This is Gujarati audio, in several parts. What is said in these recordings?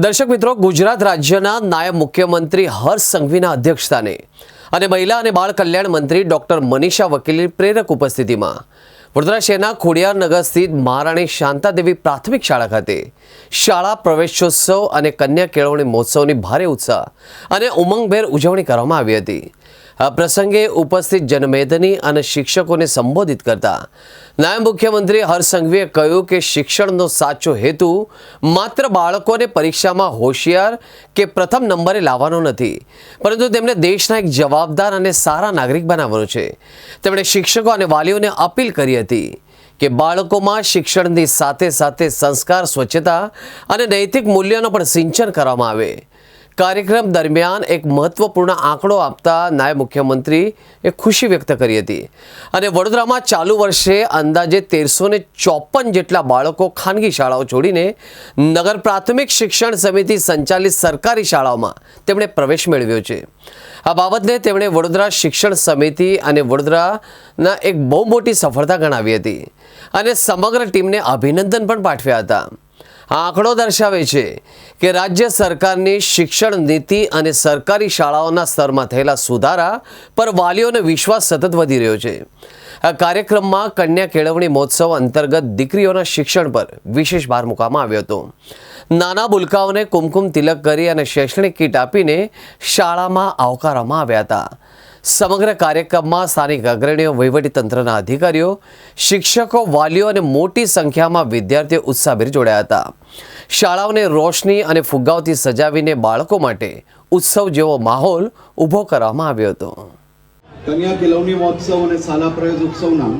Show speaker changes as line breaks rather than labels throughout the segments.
દર્શક મિત્રો, ગુજરાત રાજ્યના નાયબ મુખ્યમંત્રી હર્ષ સંઘવીના અધ્યક્ષસ્થાને અને મહિલા અને બાળ કલ્યાણ મંત્રી ડોક્ટર મનીષા વકીલની પ્રેરક ઉપસ્થિતિમાં વડોદરા શહેરના ખોડિયારનગર સ્થિત મહારાણી શાંતાદેવી પ્રાથમિક શાળા ખાતે શાળા પ્રવેશોત્સવ અને કન્યા કેળવણી મહોત્સવની ભારે ઉત્સાહ અને ઉમંગભેર ઉજવણી કરવામાં આવી હતી। આ પ્રસંગે ઉપસ્થિત જનમેદની અને શિક્ષકોને સંબોધિત કરતા નાયબ મુખ્યમંત્રી હર્ષ સંઘવીએ કહ્યું કે શિક્ષણનો સાચો હેતુ માત્ર બાળકોને પરીક્ષામાં હોશિયાર કે પ્રથમ નંબરે લાવવાનો નથી, પરંતુ તેમને દેશના એક જવાબદાર અને સારા નાગરિક બનાવવાનો છે। તેમણે શિક્ષકો અને વાલીઓને અપીલ કરી હતી કે બાળકોમાં શિક્ષણની સાથે સાથે સંસ્કાર, સ્વચ્છતા અને નૈતિક મૂલ્યોનો પણ સિંચન કરવામાં આવે। કાર્યક્રમ દરમિયાન એક મહત્વપૂર્ણ આંકડો આપતા નાયબ મુખ્યમંત્રીએ ખુશી વ્યક્ત કરી હતી અને વડોદરામાં ચાલુ વર્ષે અંદાજે 1354 જેટલા બાળકો ખાનગી શાળાઓ છોડીને નગર પ્રાથમિક શિક્ષણ સમિતિ સંચાલિત સરકારી શાળાઓમાં તેમણે પ્રવેશ મેળવ્યો છે। આ બાબતને તેમણે વડોદરા શિક્ષણ સમિતિ અને વડોદરાના એક બહુ મોટી સફળતા ગણાવી હતી અને સમગ્ર ટીમને અભિનંદન પણ પાઠવ્યા હતા। આ આંકડો દર્શાવે છે કે રાજ્ય સરકારની શિક્ષણ નીતિ અને સરકારી શાળાઓના સ્તરમાં થયેલા સુધારા પર વાલીઓનો વિશ્વાસ સતત વધી રહ્યો છે। આ કાર્યક્રમમાં કન્યા કેળવણી મહોત્સવ અંતર્ગત દીકરીઓના શિક્ષણ પર વિશેષ ભાર મૂકવામાં આવ્યો હતો। નાના બુલકાઓને કુમકુમ તિલક કરી અને શૈક્ષણિક કીટ આપીને શાળામાં આવકારવામાં આવ્યા હતા। સમગ્ર કાર્યક્રમમાં સ્થાનિક અગ્રણીઓ, વહીવટીતંત્રના અધિકારીઓ, શિક્ષકો, વાલીઓ અને મોટી સંખ્યામાં વિદ્યાર્થીઓ ઉત્સાહભેર જોડાયા હતા। શાળાઓને રોશની અને ફુગ્ગાઓથી સજાવીને બાળકો માટે ઉત્સવ જેવો માહોલ ઊભો કરવામાં આવ્યો હતો।
કન્યા કેળવણી મહોત્સવ અને શાળા પ્રવેશ ઉત્સવના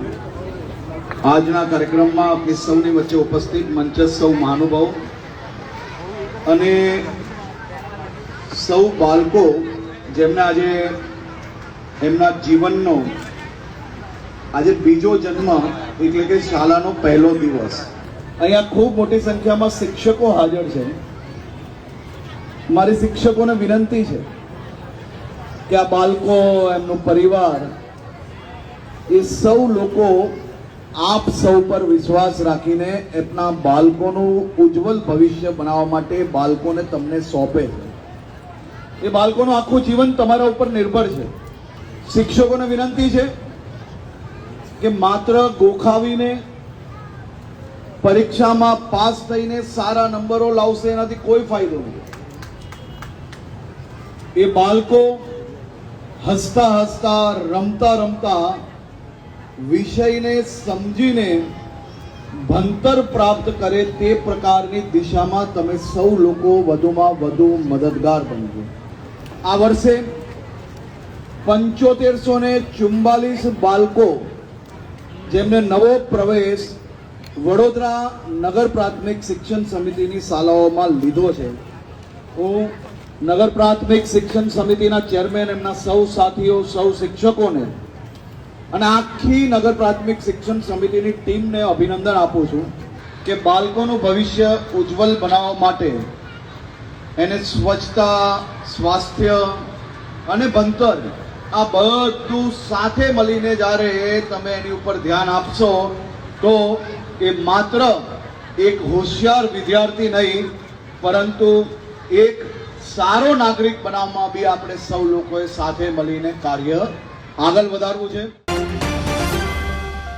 આજના કાર્યક્રમમાં આપણી સૌની વચ્ચે ઉપસ્થિત મંચસ્થ સૌ મહાનુભાવો અને સૌ બાળકો જેમને આજે એમના જીવનનો આજે બીજો જન્મ એટલે કે શાળાનો પહેલો દિવસ, અહીંયા ખૂબ મોટી સંખ્યામાં શિક્ષકો હાજર છે। મારી શિક્ષકોને વિનંતી છે કે આ બાળકો, એમનું પરિવાર, એ સૌ લોકો આપ સૌ પર વિશ્વાસ રાખીને એમના બાળકોનું ઉજ્જવલ ભવિષ્ય બનાવવા માટે બાળકોને તમને સોંપે છે। એ બાળકોનું આખું જીવન તમારા ઉપર નિર્ભર છે। શિક્ષકોને વિનંતી છે કે માત્ર ગોખાવીને પરીક્ષામાં પાસ થઈને સારા નંબરો લાવશે એનાથી કોઈ ફાયદો નથી। એ બાળકો હસતા હસતા, રમતા રમતા વિષયને સમજીને ભણતર પ્રાપ્ત કરે તે પ્રકારની દિશામાં તમે સૌ લોકો વધુમાં વધુ મદદગાર બનજો। આ વર્ષે 7544 બાળકો જેમને નવો પ્રવેશ વડોદરા નગર પ્રાથમિક શિક્ષણ સમિતિની શાળાઓમાં લીધો છે। હું નગર પ્રાથમિક શિક્ષણ સમિતિના ચેરમેન, એમના સૌ સાથીઓ, સૌ શિક્ષકોને અને આખી નગર પ્રાથમિક શિક્ષણ સમિતિની ટીમને અભિનંદન આપું છું કે બાળકોનું ભવિષ્ય ઉજ્જવલ બનાવવા માટે એને સ્વચ્છતા, સ્વાસ્થ્ય અને ભણતર આ બધું સાથે મળીને જ્યારે તમે એની ઉપર ધ્યાન આપશો તો એ માત્ર એક હોશિયાર વિદ્યાર્થી નહીં, પરંતુ એક સારો નાગરિક બનાવવામાં બી આપણે સૌ લોકોએ સાથે મળીને કાર્ય આગળ વધારવું છે।